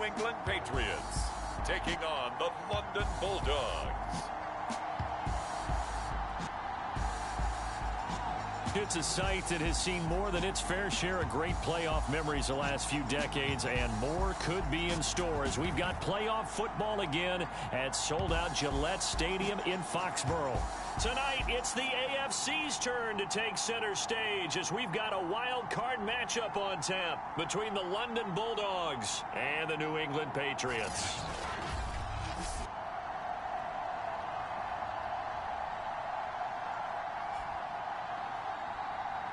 England Patriots taking on the London Bulldogs. It's a sight that has seen more than its fair share of great playoff memories the last few decades, and more could be in store as we've got playoff football again at sold-out Gillette Stadium in Foxborough. Tonight, it's the AFC's turn to take center stage as we've got a wild card matchup on tap between the London Bulldogs and the New England Patriots.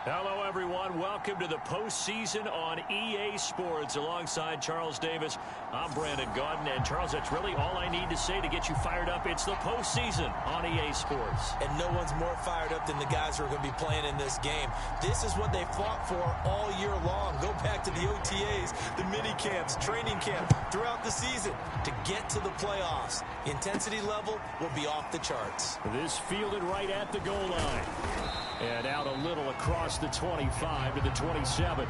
Hello, everyone. Welcome to the postseason on EA Sports. Alongside Charles Davis, I'm Brandon Gaudin. And, Charles, that's really all I need to say to get you fired up. It's the postseason on EA Sports. And no one's more fired up than the guys who are going to be playing in this game. This is what they fought for all year long. Go back to the OTAs, the mini camps, training camp, throughout the season to get to the playoffs. The intensity level will be off the charts. This fielded right at the goal line. And out a little across the 25 to the 27.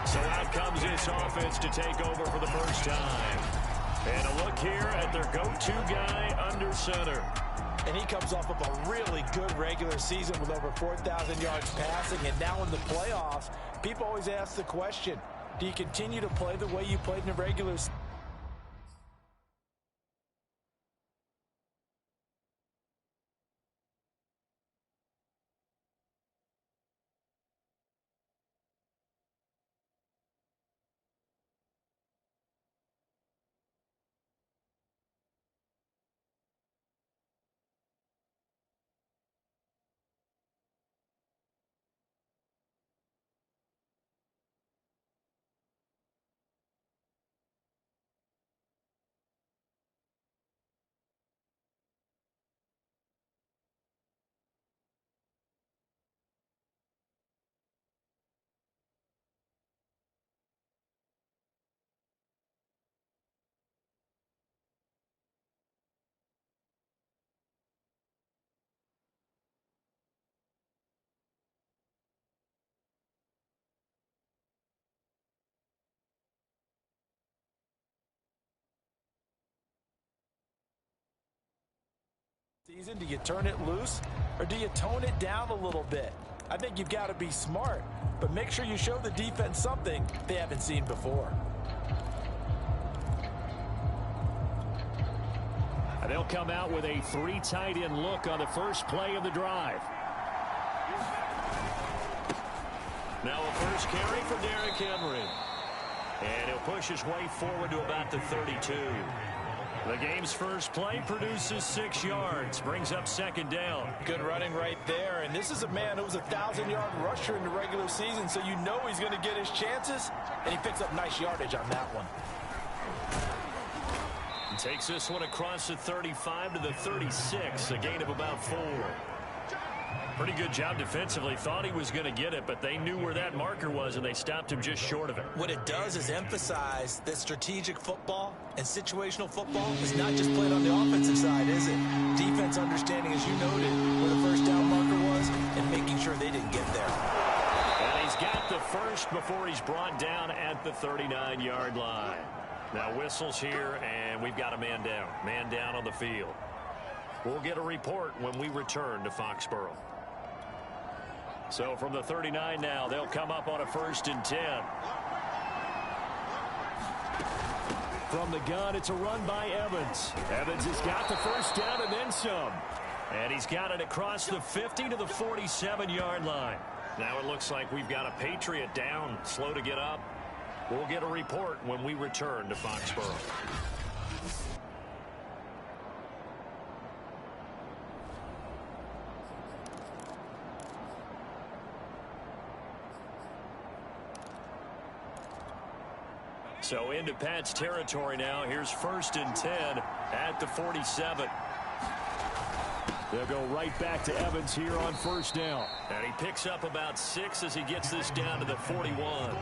So out comes this offense to take over for the first time. And a look here at their go-to guy under center. And he comes off of a really good regular season with over 4,000 yards passing. And now in the playoffs, people always ask the question, do you continue to play the way you played in the regular season? Season, do you turn it loose or do you tone it down a little bit? I think you've got to be smart, but make sure you show the defense something they haven't seen before. They'll come out with a 3 tight end look on the first play of the drive. Now a first carry for Derrick Henry. And he'll push his way forward to about the 32. The game's first play produces 6 yards, brings up second down. Good running right there, and this is a man who was a 1,000-yard rusher in the regular season, so you know he's going to get his chances, and he picks up nice yardage on that one. He takes this one across the 35 to the 36, a gain of about 4. Pretty good job defensively. Thought he was going to get it, but they knew where that marker was, and they stopped him just short of it. What it does is emphasize that strategic football and situational football is not just played on the offensive side, is it? Defense understanding, as you noted, where the first down marker was and making sure they didn't get there. And he's got the first before he's brought down at the 39-yard line. Now whistles here, and we've got a man down. Man down on the field. We'll get a report when we return to Foxborough. So from the 39 now, they'll come up on a 1st and 10. From the gun, it's a run by Evans. Evans has got the first down and then some. And he's got it across the 50 to the 47-yard line. Now it looks like we've got a Patriot down, slow to get up. We'll get a report when we return to Foxborough. So into Pat's territory now. Here's 1st and 10 at the 47. They'll go right back to Evans here on 1st down. And he picks up about 6 as he gets this down to the 41. Well,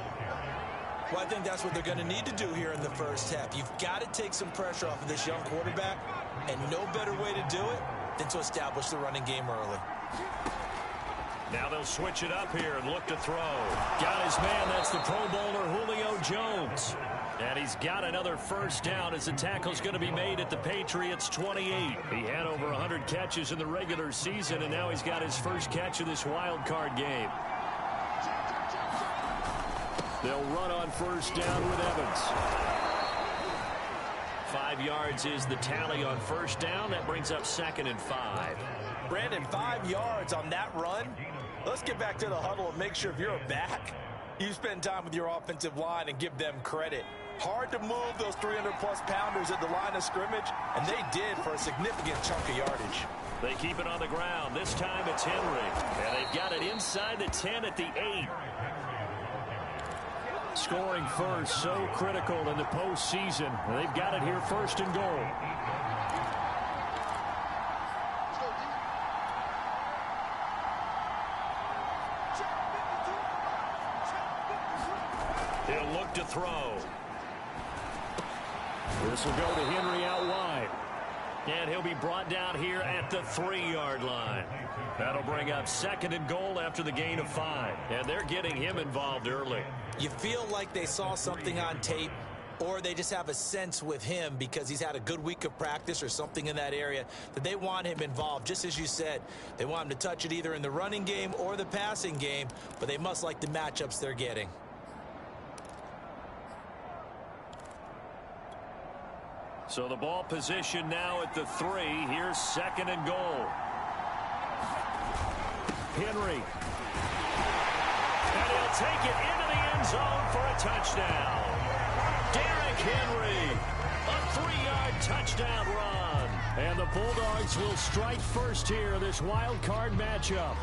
I think that's what they're going to need to do here in the first half. You've got to take some pressure off of this young quarterback, and no better way to do it than to establish the running game early. Now they'll switch it up here and look to throw. Got his man. That's the Pro Bowler Julio Jones. And he's got another first down as the tackle's going to be made at the Patriots' 28. He had over 100 catches in the regular season, and now he's got his first catch of this wild card game. They'll run on first down with Evans. 5 yards is the tally on first down. That brings up 2nd and 5. Brandon, 5 yards on that run. Let's get back to the huddle and make sure if you're a back, you spend time with your offensive line and give them credit. Hard to move those 300-plus pounders at the line of scrimmage, and they did for a significant chunk of yardage. They keep it on the ground. This time it's Henry. And they've got it inside the 10 at the 8. Scoring first, so critical in the postseason. They've got it here, 1st and goal. He'll look to throw. This will go to Henry out wide. And he'll be brought down here at the 3-yard line. That'll bring up 2nd and goal after the gain of 5. And they're getting him involved early. You feel like they saw something on tape, or they just have a sense with him because he's had a good week of practice or something in that area that they want him involved. Just as you said, they want him to touch it either in the running game or the passing game, but they must like the matchups they're getting. So the ball position now at the 3. Here's 2nd and goal. Henry. And he'll take it into the end zone for a touchdown. Derrick Henry. A 3-yard touchdown run. And the Bulldogs will strike first here, this wild card matchup.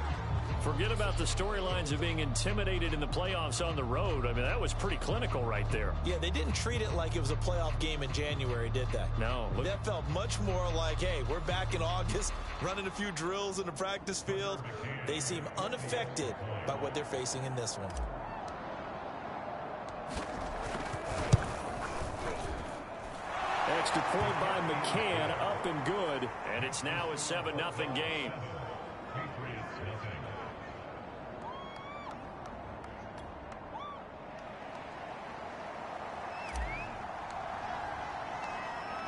Forget about the storylines of being intimidated in the playoffs on the road. I mean, that was pretty clinical right there. Yeah, they didn't treat it like it was a playoff game in January, did they? No. That felt much more like, hey, we're back in August, running a few drills in the practice field. They seem unaffected by what they're facing in this one. Extra point by McCann, up and good. And it's now a 7-0 game.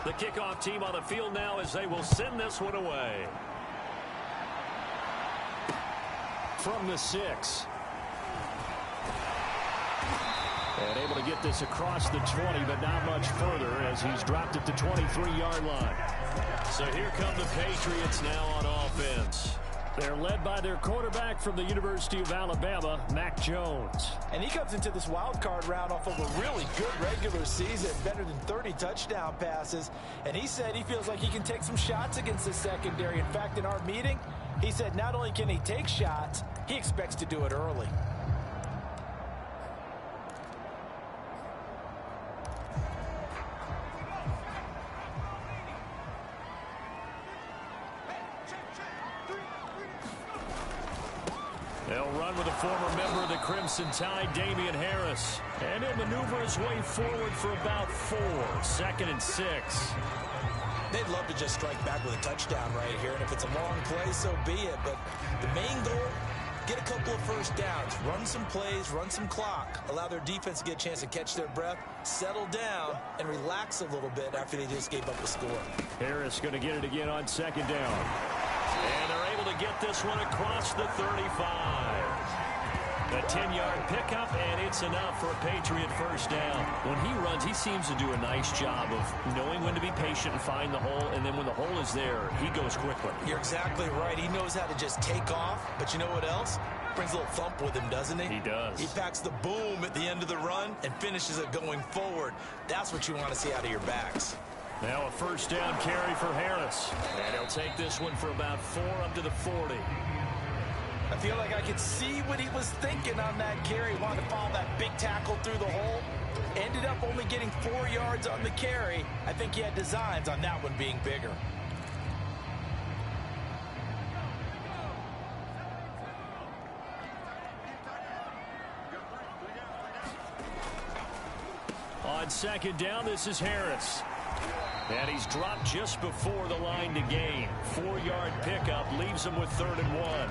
The kickoff team on the field now as they will send this one away. From the 6. And able to get this across the 20, but not much further as he's dropped at the 23-yard line. So here come the Patriots now on offense. They're led by their quarterback from the University of Alabama, Mac Jones. And he comes into this wild card round off of a really good regular season, better than 30 touchdown passes. And he said he feels like he can take some shots against the secondary. In fact, in our meeting, he said not only can he take shots, he expects to do it early. They'll run with a former member of the Crimson Tide, Damian Harris. And he'll maneuver his way forward for about 4. 2nd and 6. They'd love to just strike back with a touchdown right here. And if it's a long play, so be it. But the main goal, get a couple of first downs. Run some plays, run some clock. Allow their defense to get a chance to catch their breath, settle down, and relax a little bit after they just gave up a score. Harris going to get it again on 2nd down. And they're able to get this one across the 35. A 10-yard pickup, and it's enough for a Patriot first down. When he runs, he seems to do a nice job of knowing when to be patient and find the hole, and then when the hole is there, he goes quickly. You're exactly right. He knows how to just take off, but you know what else? Brings a little thump with him, doesn't he? He does. He packs the boom at the end of the run and finishes it going forward. That's what you want to see out of your backs. Now a first down carry for Harris. And he'll take this one for about 4 up to the 40. I feel like I could see what he was thinking on that carry. He wanted to follow that big tackle through the hole. Ended up only getting 4 yards on the carry. I think he had designs on that one being bigger. On 2nd down, this is Harris. And he's dropped just before the line to gain. 4-yard pickup leaves him with 3rd and 1.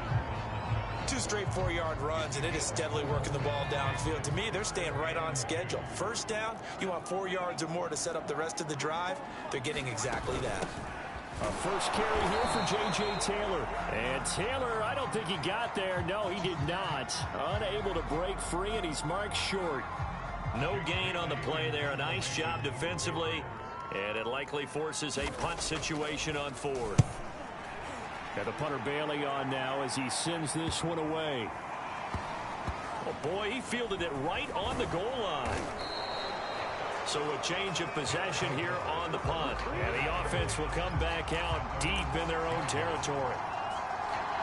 2 straight 4-yard runs, and it is steadily working the ball downfield. To me, they're staying right on schedule. First down, you want 4 yards or more to set up the rest of the drive. They're getting exactly that. A first carry here for J.J. Taylor. And Taylor, I don't think he got there. No, he did not. Unable to break free, and he's marked short. No gain on the play there. A nice job defensively. And it likely forces a punt situation on 4th. Got the punter Bailey on now as he sends this one away. Oh, boy, he fielded it right on the goal line. So a change of possession here on the punt. And the offense will come back out deep in their own territory.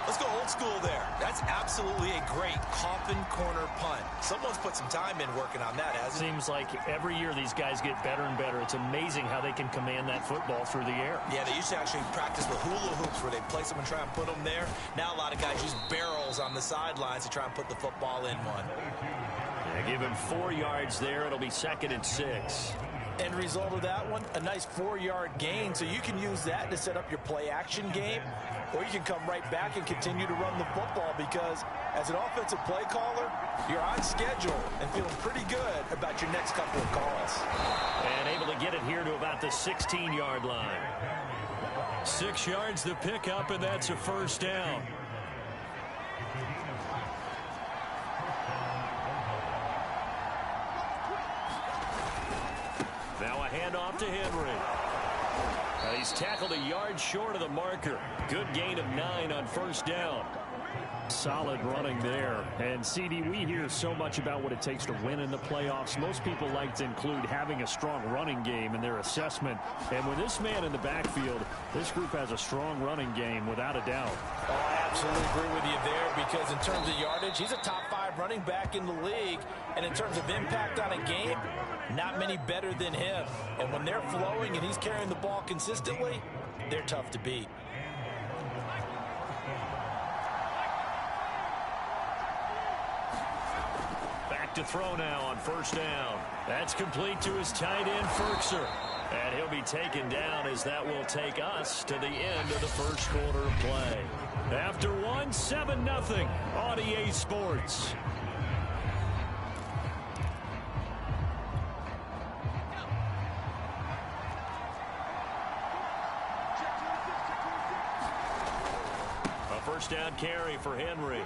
Let's go old school there. That's absolutely a great coffin corner punt. Someone's put some time in working on that, hasn't it? Seems like every year these guys get better and better. It's amazing how they can command that football through the air. Yeah, they used to actually practice with hula hoops where they place them and try and put them there. Now a lot of guys use barrels on the sidelines to try and put the football in one. Yeah, give him 4 yards there. It'll be 2nd and 6. End result of that one, a nice 4-yard gain. So you can use that to set up your play action game, or you can come right back and continue to run the football, because as an offensive play caller, you're on schedule and feeling pretty good about your next couple of calls. And able to get it here to about the 16-yard line. 6 yards the pickup, and that's a first down. Now a handoff to Henry. He's tackled a yard short of the marker. Good gain of 9 on first down. Solid running there. And, CD, we hear so much about what it takes to win in the playoffs. Most people like to include having a strong running game in their assessment. And with this man in the backfield, this group has a strong running game without a doubt. Oh, I absolutely agree with you there, because in terms of yardage, he's a top 5 running back in the league. And in terms of impact on a game, not many better than him. And when they're flowing and he's carrying the ball consistently, they're tough to beat. Back to throw now on first down. That's complete to his tight end, Ferkser. And he'll be taken down, as that will take us to the end of the first quarter of play. After one, 7-0 on EA Sports. A first down carry for Henry.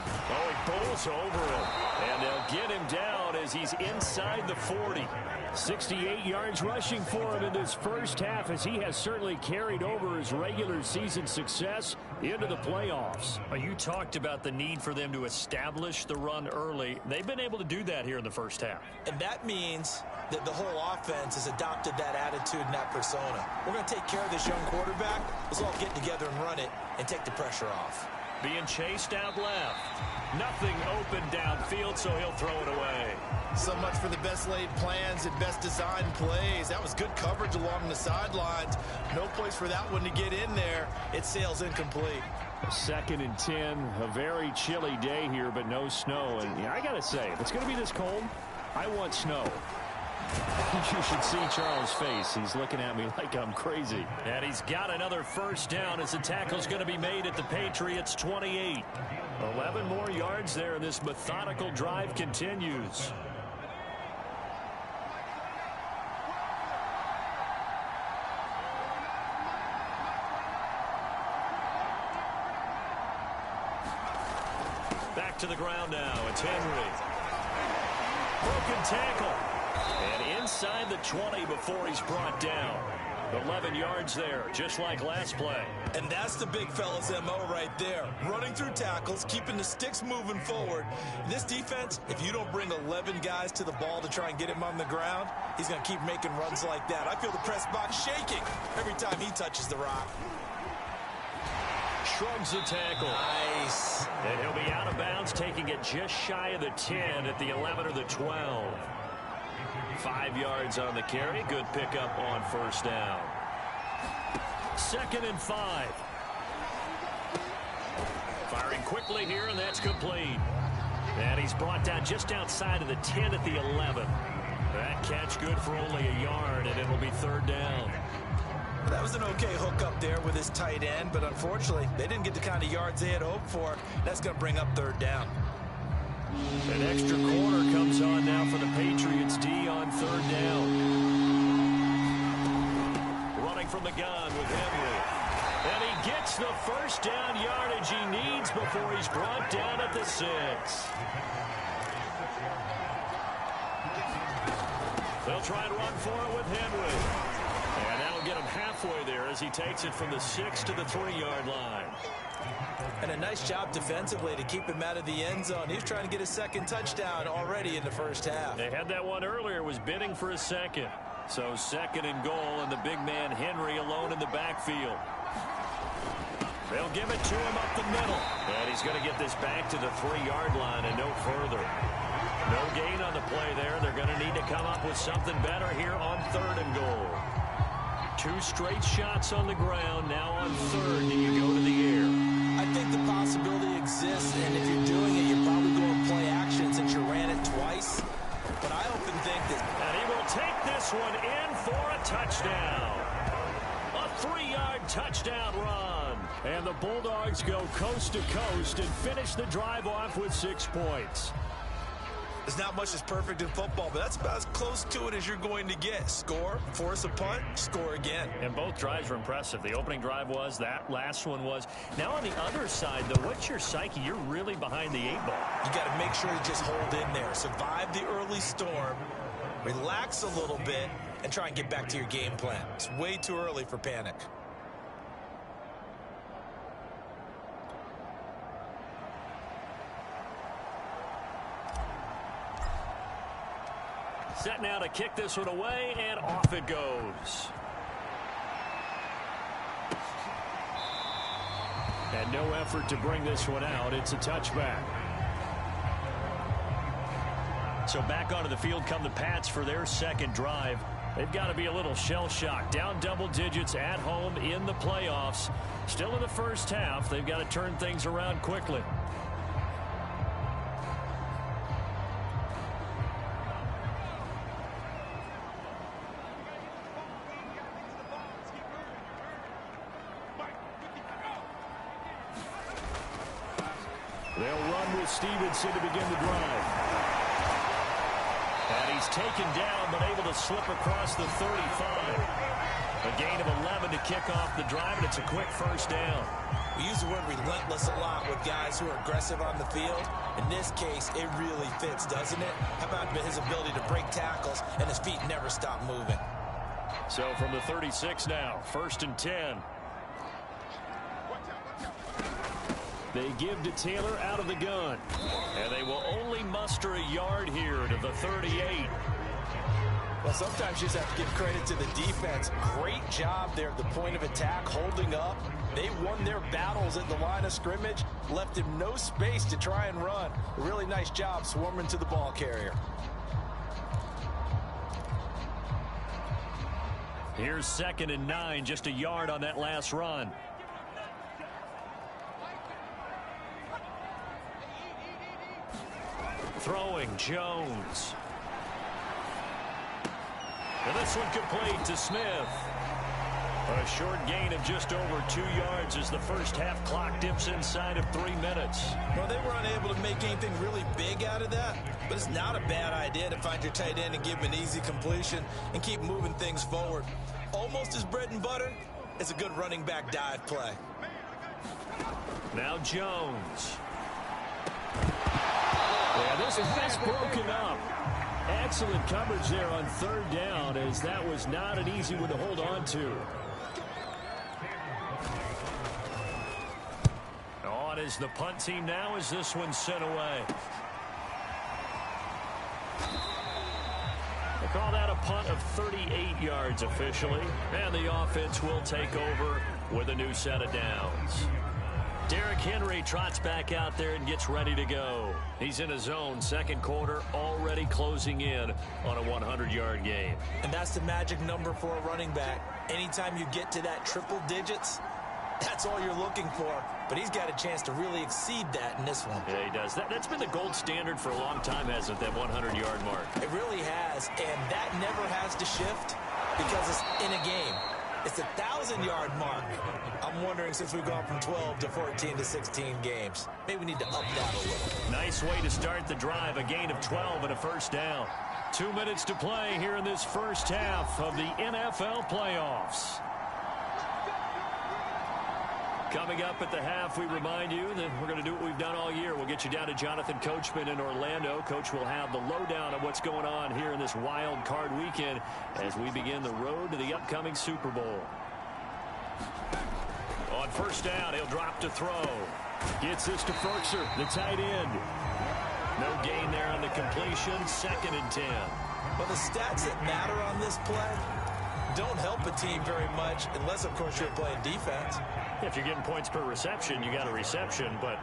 Oh, he pulls over him, and they'll get him down as he's inside the 40. 68 yards rushing for him in this first half, as he has certainly carried over his regular season success into the playoffs. You talked about the need for them to establish the run early. They've been able to do that here in the first half. And that means that the whole offense has adopted that attitude and that persona. We're going to take care of this young quarterback. Let's all get together and run it and take the pressure off. Being chased out left. Nothing open downfield, so he'll throw it away. So much for the best laid plans and best designed plays. That was good coverage along the sidelines. No place for that one to get in there. It sails incomplete. 2nd and 10. A very chilly day here, but no snow. And yeah, I got to say, if it's going to be this cold, I want snow. You should see Charles' face. He's looking at me like I'm crazy. And he's got another first down as the tackle's going to be made at the Patriots' 28. 11 more yards there, and this methodical drive continues. Back to the ground now. It's Henry. Broken tackle. And inside the 20 before he's brought down. 11 yards there, just like last play. And that's the big fella's MO right there. Running through tackles, keeping the sticks moving forward. This defense, if you don't bring 11 guys to the ball to try and get him on the ground, he's going to keep making runs like that. I feel the press box shaking every time he touches the rock. Shrugs the tackle. Nice. And he'll be out of bounds, taking it just shy of the 10 at the 11 or the 12. 5 yards on the carry. Good pickup on first down. 2nd and 5. Firing quickly here, and that's complete. And he's brought down just outside of the 10 at the 11. That catch good for only a yard, and it'll be 3rd down. That was was an okay hook up there with his tight end, but unfortunately, they didn't get the kind of yards they had hoped for. That's going to bring up third down. An extra quarter comes on now for the Patriots D on third down. Running from the gun with Henry. And he gets the first down yardage he needs before he's brought down at the 6. They'll try and run for it with Henry. And that'll get him halfway there as he takes it from the 6 to the 3-yard line. And a nice job defensively to keep him out of the end zone. He was trying to get his second touchdown already in the first half. They had that one earlier, was bidding for a second. So second and goal, and the big man Henry alone in the backfield. They'll give it to him up the middle. And he's going to get this back to the 3-yard line and no further. No gain on the play there. They're going to need to come up with something better here on third and goal. 2 straight shots on the ground. Now on third, do you go to the air? I think the possibility exists, and if you're doing it, you're probably going play action since you ran it twice. But I often think that... And he will take this one in for a touchdown. A 3-yard touchdown run. And the Bulldogs go coast to coast and finish the drive off with 6 points. There's not much that's perfect in football, but that's about as close to it as you're going to get. Score, force a punt, score again. And both drives were impressive. The opening drive was, that last one was. Now on the other side, though, what's your psyche? You're really behind the 8 ball. You got to make sure you just hold in there. Survive the early storm, relax a little bit, and try and get back to your game plan. It's way too early for panic. Set now to kick this one away, and off it goes. And no effort to bring this one out. It's a touchback. So back onto the field come the Pats for their second drive. They've got to be a little shell-shocked. Down double digits at home in the playoffs. Still in the first half. They've got to turn things around quickly. They'll run with Stevenson to begin the drive. And he's taken down, but able to slip across the 35. A gain of 11 to kick off the drive, and it's a quick first down. We use the word relentless a lot with guys who are aggressive on the field. In this case, it really fits, doesn't it? How about his ability to break tackles, and his feet never stop moving. So from the 36 now, 1st and 10. They give to Taylor out of the gun. And they will only muster a yard here to the 38. Well, sometimes you just have to give credit to the defense. Great job there at the point of attack, holding up. They won their battles at the line of scrimmage, left him no space to try and run. A really nice job swarming to the ball carrier. Here's 2nd and 9, just a yard on that last run. Throwing Jones. And this one complete to Smith. A short gain of just over 2 yards as the first half clock dips inside of 3 minutes. Well, they were unable to make anything really big out of that, but it's not a bad idea to find your tight end and give him an easy completion and keep moving things forward. Almost as bread and butter as a good running back dive play. Now Jones. Yeah, this is broken up. Excellent coverage there on 3rd down, as that was not an easy one to hold on to. On is the punt team now as this one's sent away. They call that a punt of 38 yards officially, and the offense will take over with a new set of downs. Derrick Henry trots back out there and gets ready to go. He's in his zone, 2nd quarter, already closing in on a 100-yard game. And that's the magic number for a running back. Anytime you get to that triple digits, that's all you're looking for. But he's got a chance to really exceed that in this one. Yeah, he does. That's been the gold standard for a long time, hasn't it, that 100-yard mark? It really has, and that never has to shift because it's in a game. It's 1,000 1,000-yard mark. I'm wondering, since we've gone from 12 to 14 to 16 games, maybe we need to up that a little. Nice way to start the drive, a gain of 12 and a first down. 2 minutes to play here in this first half of the NFL playoffs. Coming up at the half, we remind you that we're going to do what we've done all year. We'll get you down to Jonathan Coachman in Orlando. Coach will have the lowdown of what's going on here in this wild card weekend as we begin the road to the upcoming Super Bowl. On first down, he'll drop to throw. Gets this to Ferkser, the tight end. No gain there on the completion, 2nd and 10. Well, the stats that matter on this play don't help a team very much unless, of course, you're playing defense. If you're getting points per reception, you got a reception, but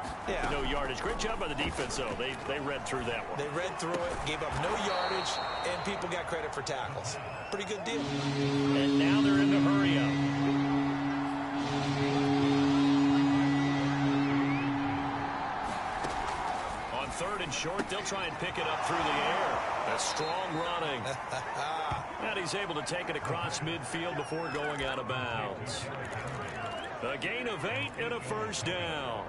no yardage. Great job by the defense, though. They read through that one. They read through it, gave up no yardage, and people got credit for tackles. Pretty good deal. And now they're in the hurry up. On 3rd and short, they'll try and pick it up through the air. A strong running. And he's able to take it across midfield before going out of bounds. A gain of 8 and a first down.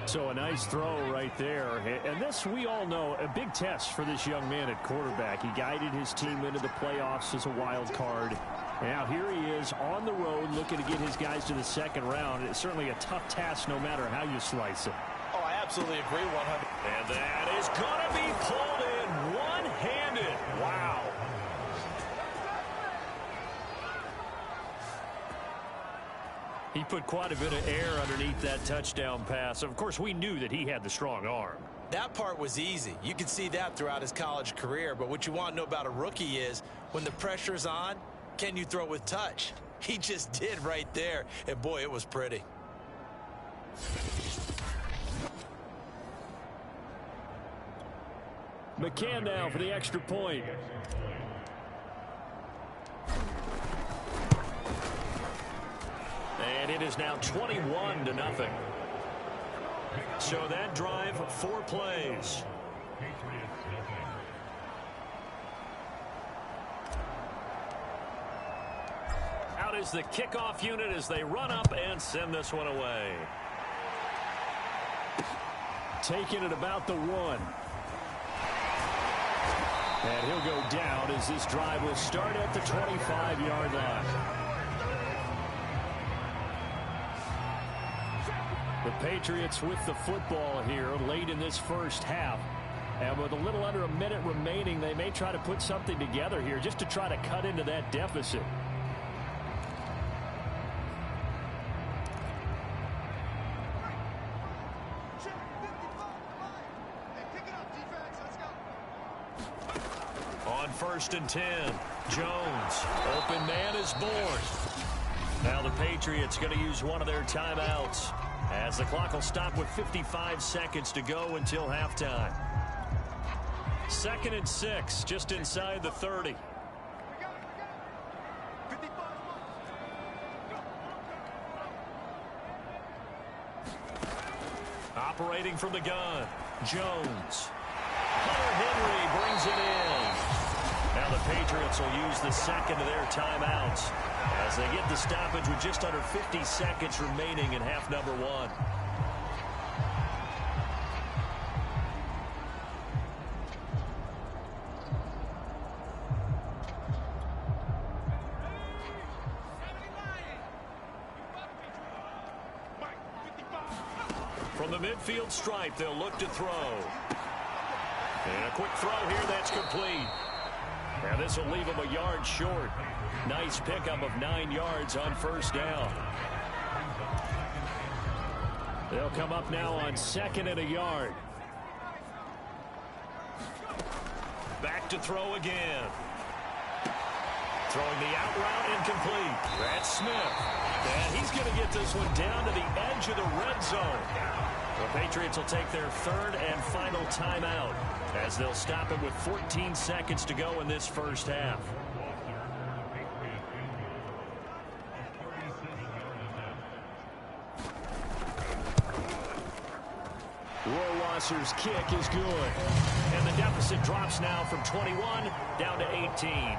So a nice throw right there. And this, we all know, a big test for this young man at quarterback. He guided his team into the playoffs as a wild card. Now here he is on the road looking to get his guys to the 2nd round. It's certainly a tough task no matter how you slice it. Oh, I absolutely agree 100. And that is going to be pulled in one-handed. Wow. He put quite a bit of air underneath that touchdown pass. Of course, we knew that he had the strong arm. That part was easy. You could see that throughout his college career. But what you want to know about a rookie is when the pressure's on, can you throw with touch? He just did right there. And, boy, it was pretty. McCann now for the extra point. And it is now 21-0. So that drive, 4 plays. Out is the kickoff unit as they run up and send this one away. Taking it about the 1. And he'll go down as this drive will start at the 25-yard line. The Patriots with the football here late in this first half. And with a little under a minute remaining, they may try to put something together here just to try to cut into that deficit. On 1st and 10, Jones. Open man is born. Now the Patriots going to use one of their timeouts as the clock will stop with 55 seconds to go until halftime. 2nd and 6, just inside the 30. Operating from the gun, Jones. Hunter Henry brings it in. Now the Patriots will use the 2nd of their timeouts as they get the stoppage with just under 50 seconds remaining in half number 1. From the midfield stripe, they'll look to throw. And a quick throw here that's complete. Now this will leave him a yard short. Nice pickup of 9 yards on 1st down. They'll come up now on 2nd and a yard. Back to throw again. Throwing the out route incomplete. That's Smith. And he's going to get this one down to the edge of the red zone. The Patriots will take their 3rd and final timeout as they'll stop it with 14 seconds to go in this first half. Rohrwasser's kick is good. And the deficit drops now from 21 down to 18.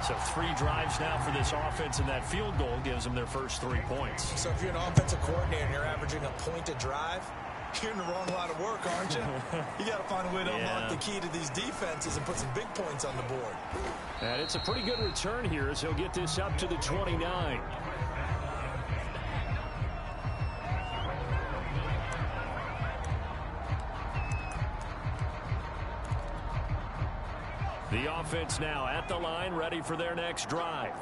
So 3 drives now for this offense, and that field goal gives them their first 3 points. So if you're an offensive coordinator and you're averaging a point a drive, you're in the wrong line of work, aren't you? You got to find a way to unlock the key to these defenses and put some big points on the board. And it's a pretty good return here as he'll get this up to the 29. The offense now at the line, ready for their next drive.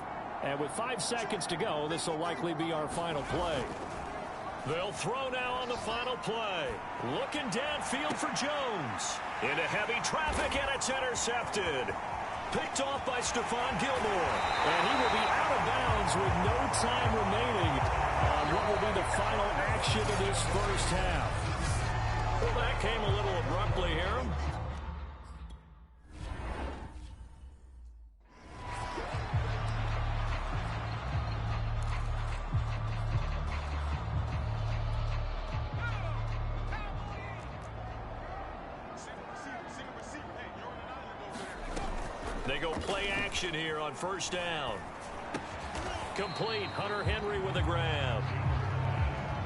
And with 5 seconds to go, this will likely be our final play. They'll throw now on the final play. Looking downfield for Jones. Into heavy traffic, and it's intercepted. Picked off by Stephon Gilmore. And he will be out of bounds with no time remaining on what will be the final action of this first half. Well, that came a little abruptly here. They go play action here on first down. Complete. Hunter Henry with a grab.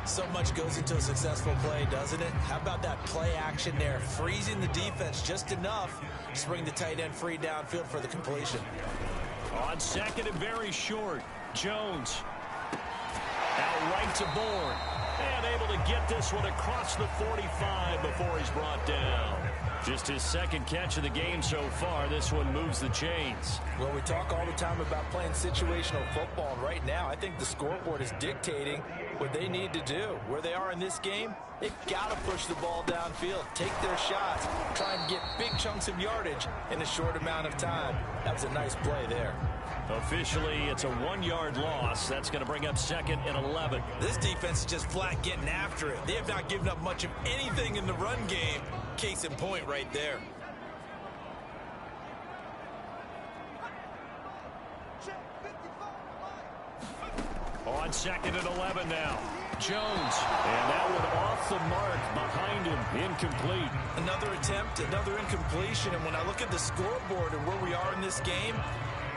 So much goes into a successful play, doesn't it? How about that play action there? Freezing the defense just enough to bring the tight end free downfield for the completion. On second and very short. Jones. Out right to Bourne. And able to get this one across the 45 before he's brought down. Just his second catch of the game so far. This one moves the chains. Well, we talk all the time about playing situational football. And right now, I think the scoreboard is dictating what they need to do. Where they are in this game, they've got to push the ball downfield, take their shots, try and get big chunks of yardage in a short amount of time. That was a nice play there. Officially, it's a 1-yard loss. That's going to bring up second and 11. This defense is just flat getting after it. They have not given up much of anything in the run game. Case in point right there. On second and 11 now. Jones. And that one off the mark behind him. Incomplete. Another attempt, another incompletion. And when I look at the scoreboard and where we are in this game,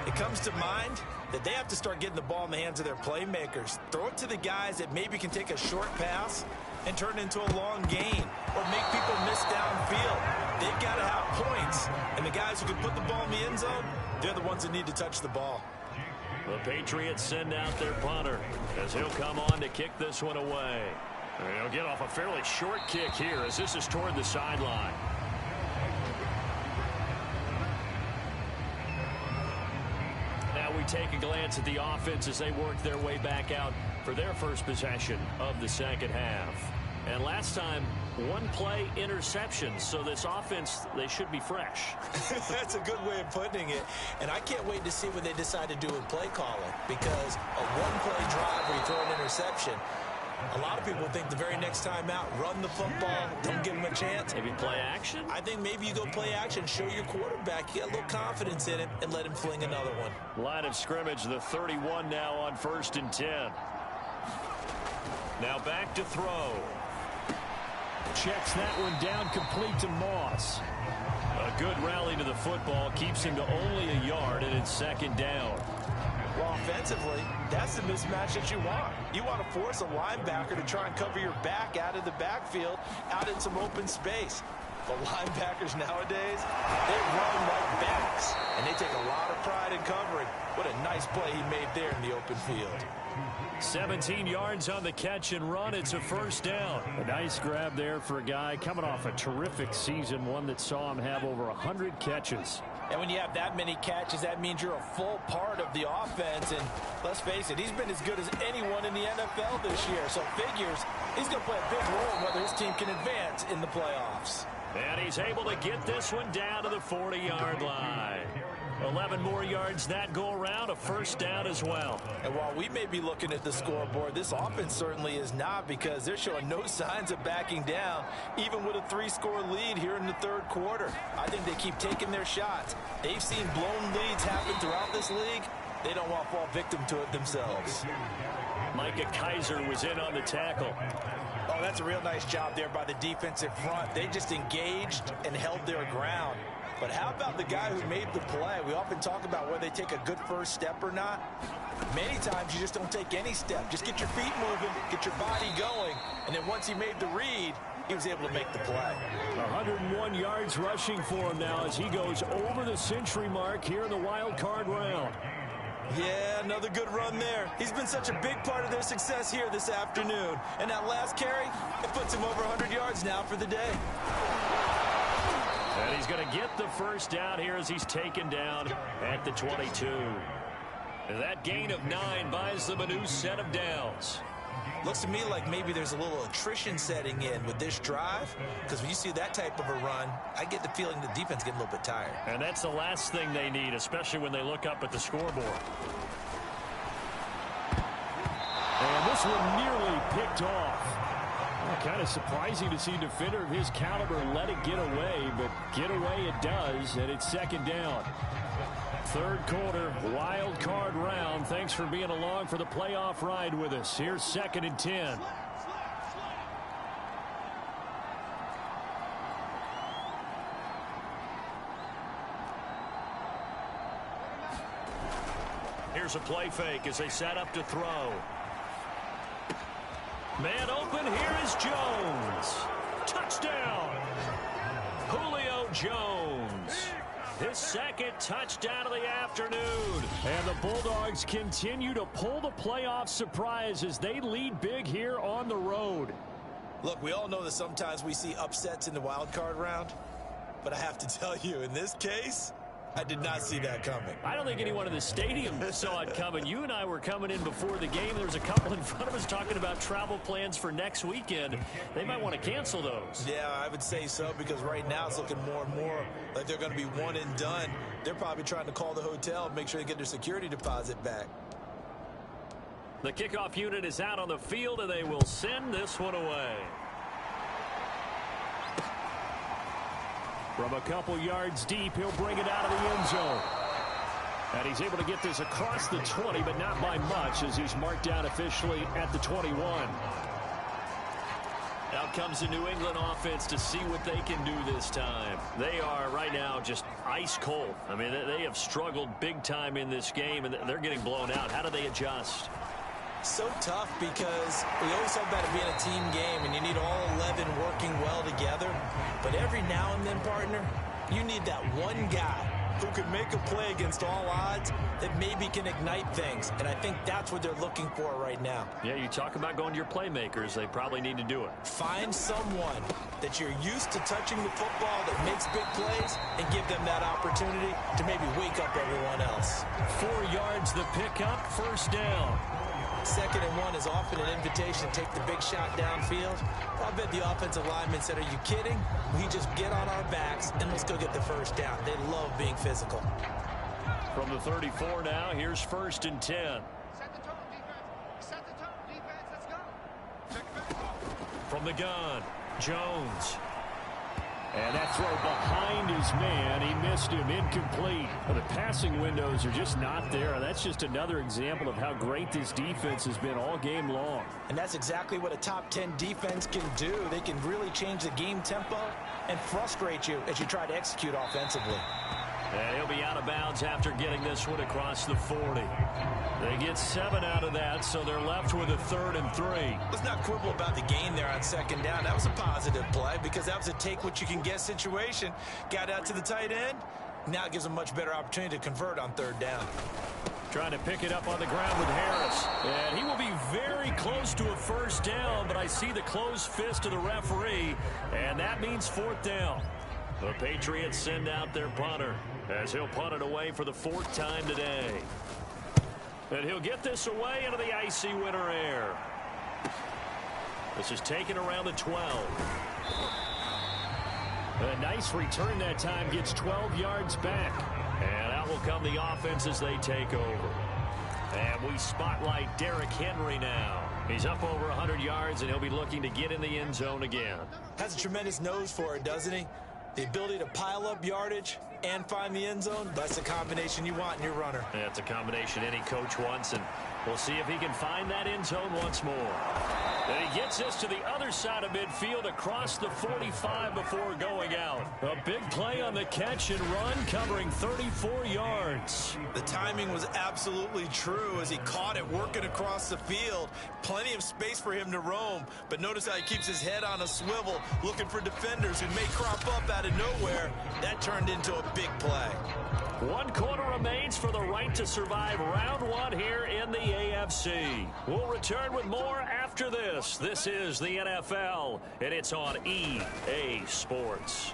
it comes to mind that they have to start getting the ball in the hands of their playmakers. Throw it to the guys that maybe can take a short pass and turn it into a long gain or make people miss downfield. They've got to have points. And the guys who can put the ball in the end zone, they're the ones that need to touch the ball. The Patriots send out their punter as he'll come on to kick this one away. And he'll get off a fairly short kick here as this is toward the sideline. Now we take a glance at the offense as they work their way back out for their first possession of the second half. And last time, 1-play interception. So this offense, they should be fresh. That's a good way of putting it. And I can't wait to see what they decide to do in play calling. Because a 1-play drive where you throw an interception, a lot of people think the very next time out, run the football, don't give them a chance. Maybe play action? I think maybe you go play action, show your quarterback, you got a little confidence in him, and let him fling another one. Line of scrimmage, the 31 now on 1st and 10. Now back to throw. Checks that one down, complete to Moss. A good rally to the football keeps him to only a yard, and it's second down. Well, offensively, that's the mismatch that you want. You want to force a linebacker to try and cover your back out of the backfield, out in some open space. But linebackers nowadays, they run like backs, and they take a lot of pride in covering. What a nice play he made there in the open field. 17 yards on the catch and run. It's a first down. A nice grab there for a guy coming off a terrific season, one that saw him have over 100 catches. And when you have that many catches, that means you're a full part of the offense. And let's face it, he's been as good as anyone in the NFL this year. So figures he's going to play a big role in whether his team can advance in the playoffs. And he's able to get this one down to the 40-yard line. 11 more yards that go around, a first down as well. And while we may be looking at the scoreboard, this offense certainly is not, because they're showing no signs of backing down, even with a 3-score lead here in the third quarter. I think they keep taking their shots. They've seen blown leads happen throughout this league. They don't want to fall victim to it themselves. Micah Kaiser was in on the tackle. Oh, that's a real nice job there by the defensive front. They just engaged and held their ground. But how about the guy who made the play? We often talk about whether they take a good first step or not. Many times you just don't take any step. Just get your feet moving, get your body going, and then once he made the read, he was able to make the play. 101 yards rushing for him now as he goes over the century mark here in the wild card round. Yeah, another good run there. He's been such a big part of their success here this afternoon. And that last carry, it puts him over 100 yards now for the day. And he's going to get the first down here as he's taken down at the 22. That gain of 9 buys them a new set of downs. Looks to me like maybe there's a little attrition setting in with this drive, because when you see that type of a run, I get the feeling the defense getting a little bit tired. And that's the last thing they need, especially when they look up at the scoreboard. And this one nearly picked off. Kind of surprising to see a defender of his caliber let it get away, but get away it does, and it's second down. Third quarter, wild card round. Thanks for being along for the playoff ride with us. Here's 2nd and 10. Here's a play fake as they set up to throw. Man open, here is Jones. Touchdown! Julio Jones. His second touchdown of the afternoon. And the Bulldogs continue to pull the playoff surprise as they lead big here on the road. Look, we all know that sometimes we see upsets in the wild card round. But I have to tell you, in this case, I did not see that coming. I don't think anyone in the stadium saw it coming. You and I were coming in before the game. There was a couple in front of us talking about travel plans for next weekend. They might want to cancel those. Yeah, I would say so, because right now it's looking more and more like they're going to be one and done. They're probably trying to call the hotel and make sure they get their security deposit back. The kickoff unit is out on the field, and they will send this one away. From a couple yards deep, he'll bring it out of the end zone. And he's able to get this across the 20, but not by much, as he's marked down officially at the 21. Out comes the New England offense to see what they can do this time. They are right now just ice cold. I mean, they have struggled big time in this game, and they're getting blown out. How do they adjust? So tough, because we always talk about it being a team game and you need all 11 working well together. But every now and then, partner, you need that one guy who can make a play against all odds that maybe can ignite things. And I think that's what they're looking for right now. Yeah, you talk about going to your playmakers. They probably need to do it. Find someone that you're used to touching the football that makes big plays and give them that opportunity to maybe wake up everyone else. 4 yards the pickup, first down. 2nd and 1 is often an invitation to take the big shot downfield. I bet the offensive lineman said, are you kidding? We just get on our backs and let's go get the first down. They love being physical. From the 34 now, here's 1st and 10. Set the tone, defense. Set the tone, defense. Let's go. Check it back. From the gun, Jones. And that throw behind his man, he missed him, incomplete. Well, the passing windows are just not there. That's just another example of how great this defense has been all game long. And that's exactly what a top 10 defense can do. They can really change the game tempo and frustrate you as you try to execute offensively. And he'll be out of bounds after getting this one across the 40. They get 7 out of that, so they're left with a 3rd and 3. Let's not quibble about the gain there on 2nd down. That was a positive play, because that was a take-what-you-can-get situation. Got out to the tight end. Now it gives them a much better opportunity to convert on 3rd down. Trying to pick it up on the ground with Harris. And he will be very close to a first down, but I see the closed fist of the referee, and that means 4th down. The Patriots send out their punter as he'll punt it away for the 4th time today. And he'll get this away into the icy winter air. This is taken around the 12. A nice return that time, gets 12 yards back. And out will come the offense as they take over. And we spotlight Derrick Henry now. He's up over 100 yards, and he'll be looking to get in the end zone again. Has a tremendous nose for it, doesn't he? The ability to pile up yardage and find the end zone, that's the combination you want in your runner. That's a combination any coach wants, and We'll see if he can find that end zone once more. And he gets this to the other side of midfield across the 45 before going out. A big play on the catch and run, covering 34 yards. The timing was absolutely true as he caught it working across the field. Plenty of space for him to roam, but notice how he keeps his head on a swivel, looking for defenders who may crop up out of nowhere. That turned into a big play. 1 quarter remains for the right to survive round 1 here in the AFC. We'll return with more after this. This is the NFL, and it's on EA Sports.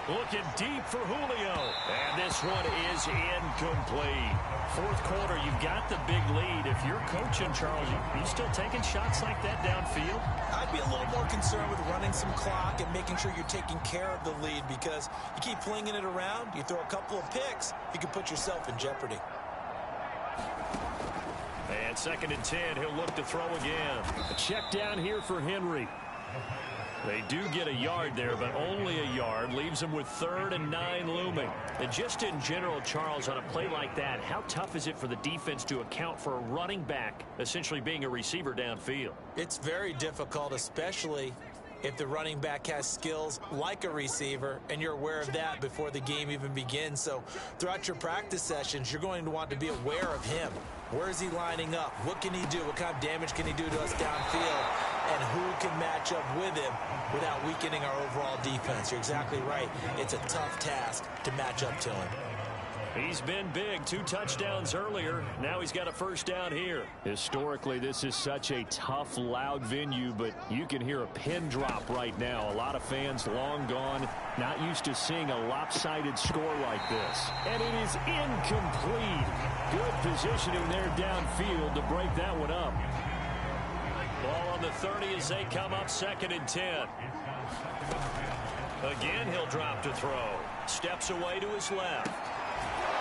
Looking deep for Julio, and this one is incomplete. 4th quarter, you've got the big lead. If you're coaching, Charles, you still taking shots like that downfield? I'd be a little more concerned with running some clock and making sure you're taking care of the lead, because you keep flinging it around, you throw a couple of picks, you can put yourself in jeopardy. And 2nd and 10, he'll look to throw again. A check down here for Henry. They do get a yard there, but only a yard. Leaves them with 3rd and 9 looming. And just in general, Charles, on a play like that, how tough is it for the defense to account for a running back essentially being a receiver downfield? It's very difficult, especially if the running back has skills like a receiver, and you're aware of that before the game even begins. So throughout your practice sessions, you're going to want to be aware of him. Where is he lining up? What can he do? What kind of damage can he do to us downfield? And who can match up with him without weakening our overall defense? You're exactly right. It's a tough task to match up to him. He's been big. 2 touchdowns earlier. Now he's got a 1st down here. Historically, this is such a tough, loud venue, but you can hear a pin drop right now. A lot of fans long gone, not used to seeing a lopsided score like this. And it is incomplete. Good positioning there downfield to break that one up. Ball on the 30 as they come up 2nd and 10. Again, he'll drop to throw. Steps away to his left.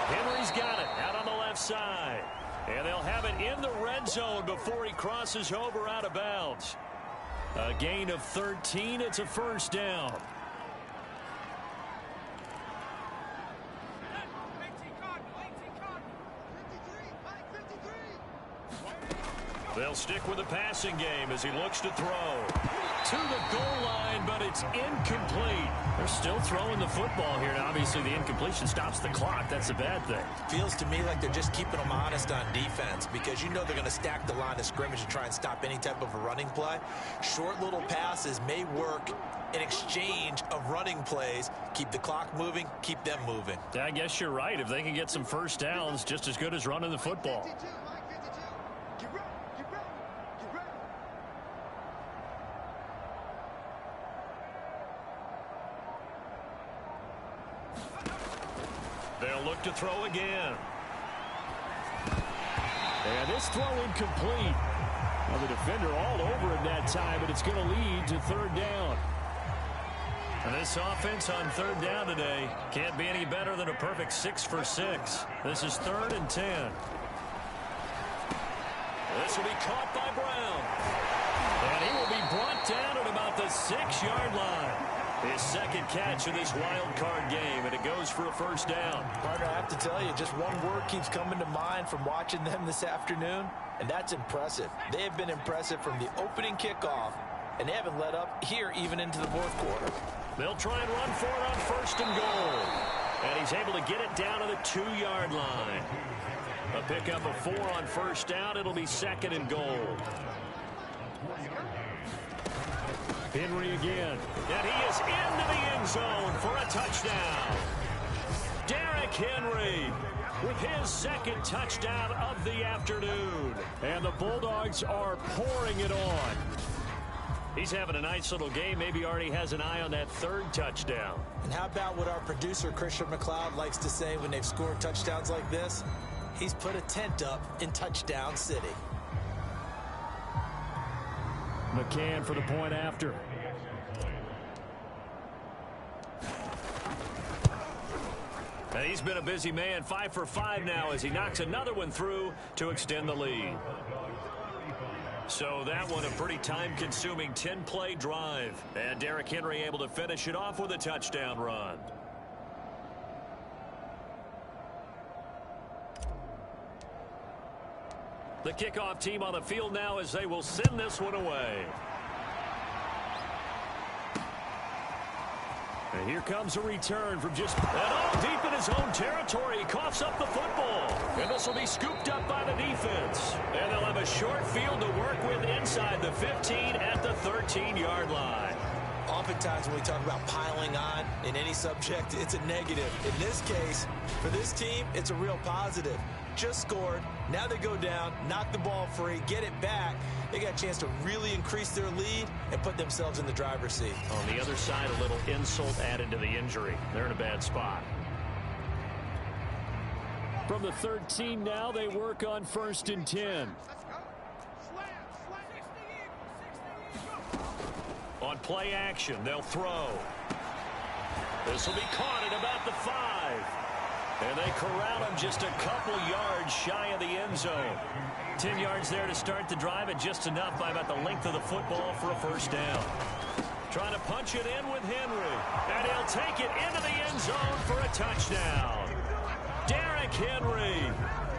Henry's got it out on the left side. And they'll have it in the red zone before he crosses over out of bounds. A gain of 13. It's a 1st down. They'll stick with the passing game as he looks to throw. To the goal line, but it's incomplete. They're still throwing the football here. Now, obviously, the incompletion stops the clock. That's a bad thing. Feels to me like they're just keeping them honest on defense, because you know they're going to stack the line of scrimmage and try and stop any type of a running play. Short little passes may work in exchange of running plays. Keep the clock moving, keep them moving. I guess you're right. If they can get some 1st downs, just as good as running the football. They'll look to throw again. And this throw incomplete. Well, the defender all over him that time, but it's going to lead to 3rd down. And this offense on 3rd down today can't be any better than a perfect 6 for 6. This is 3rd and 10. This will be caught by Brown. And he will be brought down at about the 6-yard line. His 2nd catch of this wild card game, and it goes for a 1st down. Partner, I have to tell you, just one word keeps coming to mind from watching them this afternoon, and that's impressive. They have been impressive from the opening kickoff, and they haven't let up here even into the 4th quarter. They'll try and run for it on 1st and goal. And he's able to get it down to the 2-yard line. A pickup of 4 on 1st down. It'll be 2nd and goal. Henry again. And he is into the end zone for a touchdown. Derrick Henry with his 2nd touchdown of the afternoon. And the Bulldogs are pouring it on. He's having a nice little game. Maybe already has an eye on that 3rd touchdown. And how about what our producer, Christian McLeod, likes to say when they've scored touchdowns like this? He's put a tent up in Touchdown City. McCann for the point after. And he's been a busy man. 5 for 5 now as he knocks another one through to extend the lead. So that one a pretty time-consuming 10-play drive. And Derrick Henry able to finish it off with a touchdown run. The kickoff team on the field now as they will send this one away. And here comes a return from just deep in his own territory. He coughs up the football. And this will be scooped up by the defense. And they'll have a short field to work with inside the 15 at the 13-yard line. Oftentimes when we talk about piling on in any subject, it's a negative. In this case, for this team, it's a real positive. Just scored. Now they go down, knock the ball free, get it back. They got a chance to really increase their lead and put themselves in the driver's seat. On the other side, a little insult added to the injury. They're in a bad spot. From the 13 now, they work on 1st and 10. On play action, they'll throw. This will be caught at about the 5. And they corral him just a couple yards shy of the end zone. 10 yards there to start the drive, and just enough by about the length of the football for a first down. Trying to punch it in with Henry. And he'll take it into the end zone for a touchdown. Derrick Henry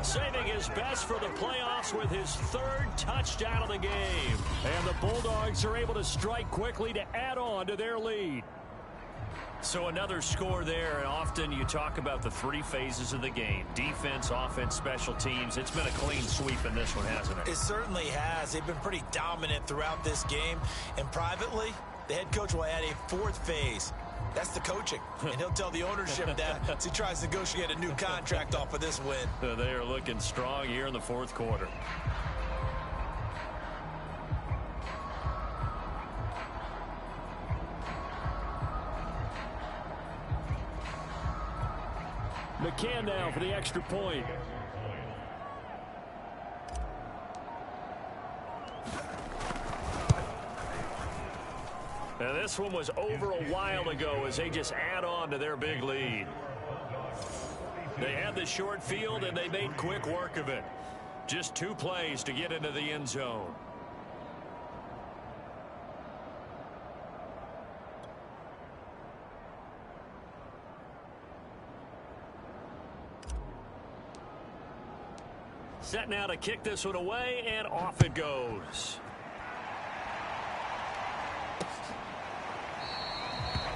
saving his best for the playoffs with his 3rd touchdown of the game. And the Bulldogs are able to strike quickly to add on to their lead. So another score there, and often you talk about the 3 phases of the game. Defense, offense, special teams. It's been a clean sweep in this one, hasn't it? It certainly has. They've been pretty dominant throughout this game. And privately, the head coach will add a 4th phase. That's the coaching. And he'll tell the ownership that as he tries to negotiate a new contract off of this win. They are looking strong here in the 4th quarter. McCann now for the extra point. And this one was over a while ago as they just add on to their big lead. They had the short field and they made quick work of it. Just 2 plays to get into the end zone. Set now to kick this one away, and off it goes.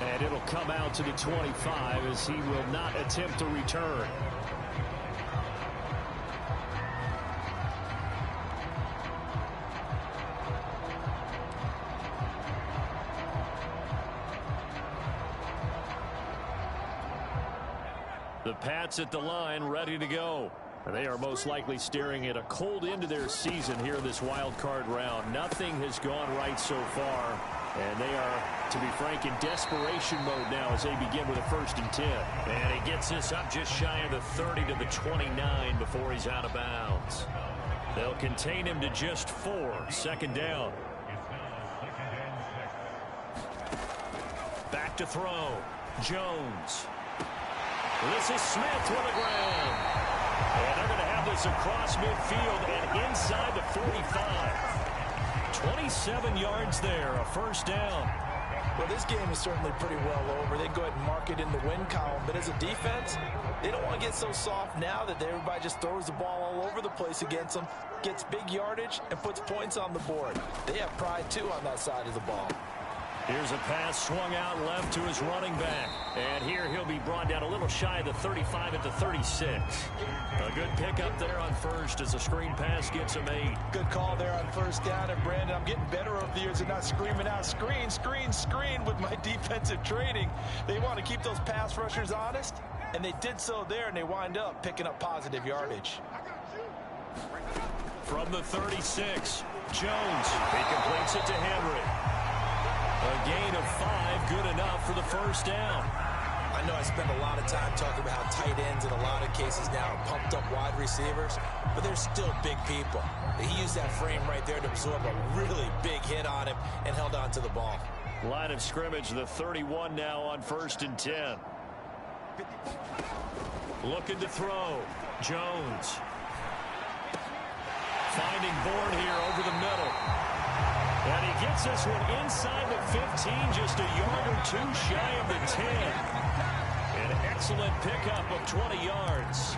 And it'll come out to the 25 as he will not attempt to return. The Pats at the line, ready to go. They are most likely staring at a cold end to their season here in this wild card round. Nothing has gone right so far, and they are, to be frank, in desperation mode now as they begin with a 1st and 10. And he gets this up just shy of the 30 to the 29 before he's out of bounds. They'll contain him to just 4. 2nd down. Back to throw. Jones. This is Smith with the ground. And they're going to have this across midfield and inside the 45. 27 yards there, a 1st down. Well, this game is certainly pretty well over. They go ahead and mark it in the win column. But as a defense, they don't want to get so soft now that everybody just throws the ball all over the place against them, gets big yardage, and puts points on the board. They have pride, too, on that side of the ball. Here's a pass swung out left to his running back. And here he'll be brought down a little shy of the 35 at the 36. A good pickup there on 1st as the screen pass gets him 8. Good call there on 1st down. And, Brandon, I'm getting better over the years and not screaming out, screen, screen, screen with my defensive training. They want to keep those pass rushers honest, and they did so there, and they wind up picking up positive yardage. From the 36, Jones. He completes it to Henry. A gain of 5, good enough for the 1st down. I know I spend a lot of time talking about how tight ends in a lot of cases now are pumped up wide receivers, but they're still big people. He used that frame right there to absorb a really big hit on him and held on to the ball. Line of scrimmage, the 31 now on 1st and 10. Looking to throw. Jones. Finding Bourne here over the middle. And he gets this one inside the 15, just a yard or 2 shy of the 10. An excellent pickup of 20 yards.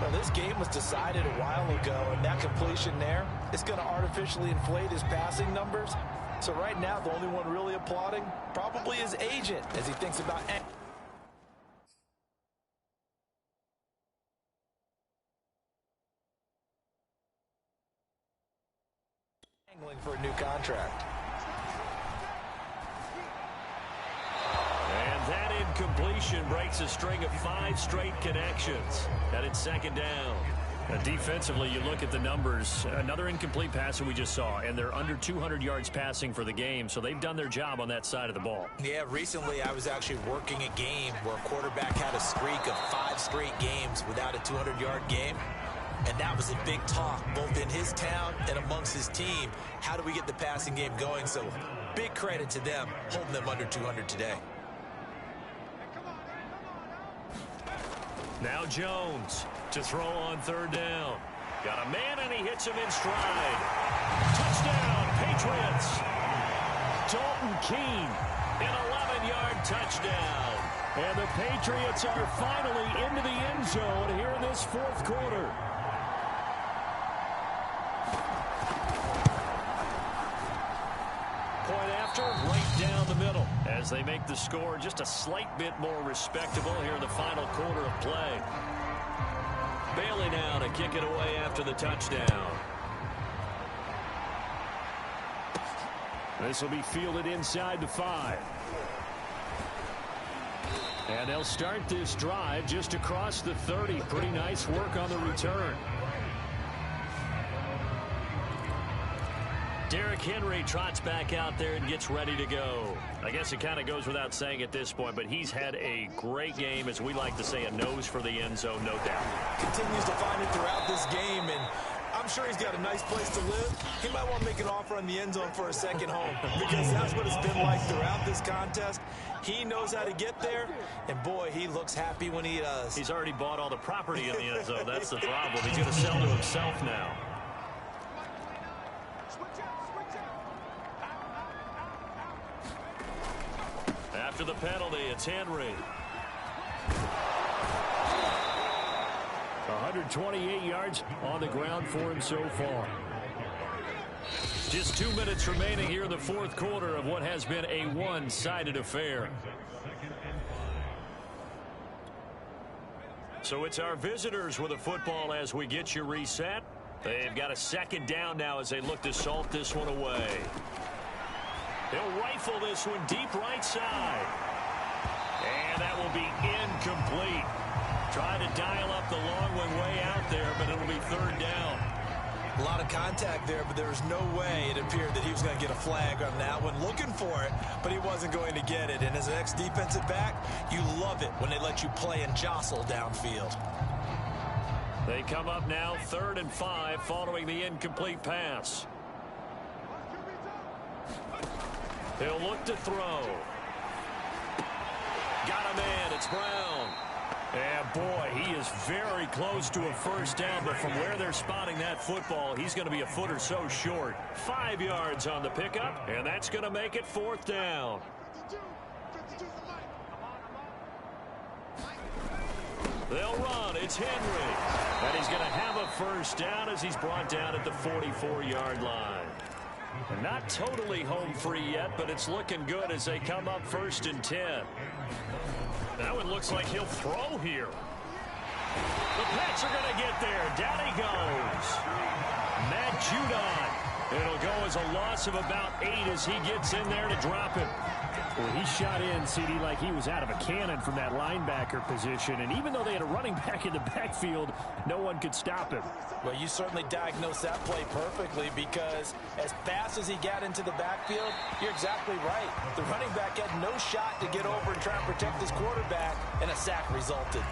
Well, this game was decided a while ago, and that completion there is going to artificially inflate his passing numbers. So right now, the only one really applauding probably his agent as he thinks about angling for a new contract. And that incompletion breaks a string of 5 straight connections. And it's second down. Defensively, you look at the numbers. Another incomplete pass that we just saw, and they're under 200 yards passing for the game, so they've done their job on that side of the ball. Yeah, recently I was actually working a game where a quarterback had a streak of 5 straight games without a 200-yard game. And that was a big talk, both in his town and amongst his team. How do we get the passing game going? So big credit to them, holding them under 200 today. Now Jones to throw on third down. Got a man, and he hits him in stride. Touchdown, Patriots. Dalton Keene, an 11-yard touchdown. And the Patriots are finally into the end zone here in this fourth quarter. Point after, right down the middle, as they make the score just a slight bit more respectable here in the final quarter of play. Bailey now to kick it away after the touchdown. This will be fielded inside the 5. And they'll start this drive just across the 30. Pretty nice work on the return. Derrick Henry trots back out there and gets ready to go. I guess it kind of goes without saying at this point, but he's had a great game, as we like to say, a nose for the end zone, no doubt. Continues to find it throughout this game, and I'm sure he's got a nice place to live. He might want to make an offer on the end zone for a second home, because that's what it's been like throughout this contest. He knows how to get there, and boy, he looks happy when he does. He's already bought all the property in the end zone. That's the problem. He's going to sell to himself now. After the penalty, it's Henry. 128 yards on the ground for him so far. Just 2 minutes remaining here in the fourth quarter of what has been a one-sided affair. So it's our visitors with the football as we get you reset. They've got a second down now as they look to salt this one away. They'll rifle this one deep right side. And that will be incomplete. Try to dial up the long one way out there, but it'll be third down. A lot of contact there, but there was no way it appeared that he was going to get a flag on that one. Looking for it, but he wasn't going to get it. And as an ex-defensive back, you love it when they let you play and jostle downfield. They come up now 3rd and 5 following the incomplete pass. He'll look to throw. Got a man. It's Brown. And boy, he is very close to a first down, but from where they're spotting that football, he's going to be a foot or so short. 5 yards on the pickup, and that's going to make it 4th down. They'll run. It's Henry. And he's going to have a first down as he's brought down at the 44-yard line. Not totally home free yet, but it's looking good as they come up 1st and 10. That one looks like he'll throw here. The Pats are going to get there. Down he goes. Matt Judon. It'll go as a loss of about 8 as he gets in there to drop him. Well, he shot in, CD, like he was out of a cannon from that linebacker position. And even though they had a running back in the backfield, no one could stop him. Well, you certainly diagnosed that play perfectly, because as fast as he got into the backfield, you're exactly right. The running back had no shot to get over and try and protect his quarterback, and a sack resulted.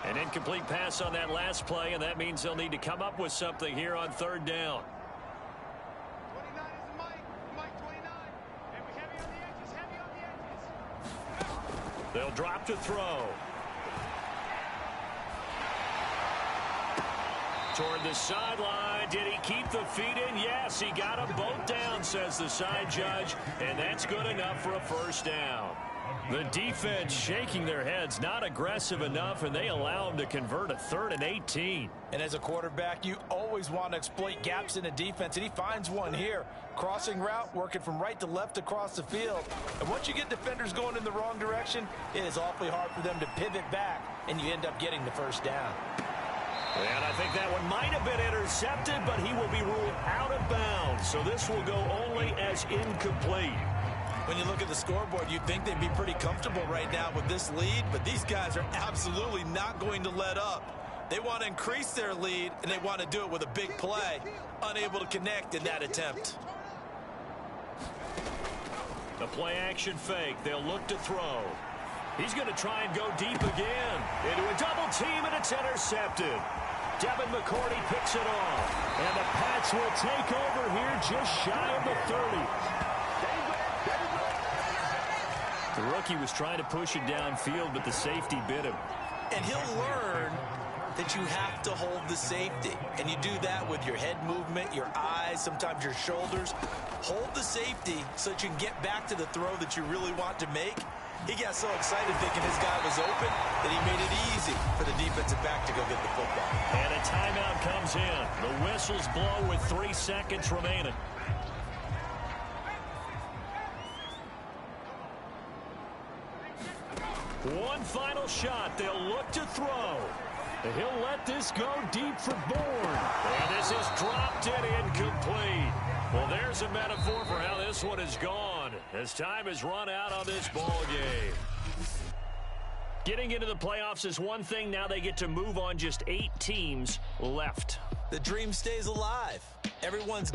An incomplete pass on that last play, and that means they'll need to come up with something here on 3rd down. 29 is Mike 29. And we heavy on the edges, heavy on the edges. They'll drop to throw. toward the sideline. Did he keep the feet in? Yes, he got them both down, says the side judge, and that's good enough for a first down. The defense shaking their heads, not aggressive enough, and they allow him to convert a 3rd and 18. And as a quarterback, you always want to exploit gaps in the defense, and he finds one here. Crossing route, working from right to left across the field. And once you get defenders going in the wrong direction, it is awfully hard for them to pivot back, and you end up getting the first down. And I think that one might have been intercepted, but he will be ruled out of bounds. So this will go only as incomplete. When you look at the scoreboard, you'd think they'd be pretty comfortable right now with this lead, but these guys are absolutely not going to let up. They want to increase their lead, and they want to do it with a big play. Unable to connect in that attempt. The play-action fake. They'll look to throw. He's going to try and go deep again. Into a double team, and it's intercepted. Devin McCourty picks it off. And the Pats will take over here just shy of the 30. The rookie was trying to push it downfield, but the safety bit him. And he'll learn that you have to hold the safety. And you do that with your head movement, your eyes, sometimes your shoulders. Hold the safety so that you can get back to the throw that you really want to make. He got so excited thinking his guy was open that he made it easy for the defensive back to go get the football. And a timeout comes in. The whistles blow with 3 seconds remaining. One final shot. They'll look to throw. He'll let this go deep for Bourne. And this is dropped and incomplete. Well, there's a metaphor for how this one is gone, as time has run out on this ball game. Getting into the playoffs is one thing. Now they get to move on. Just 8 teams left. The dream stays alive. Everyone's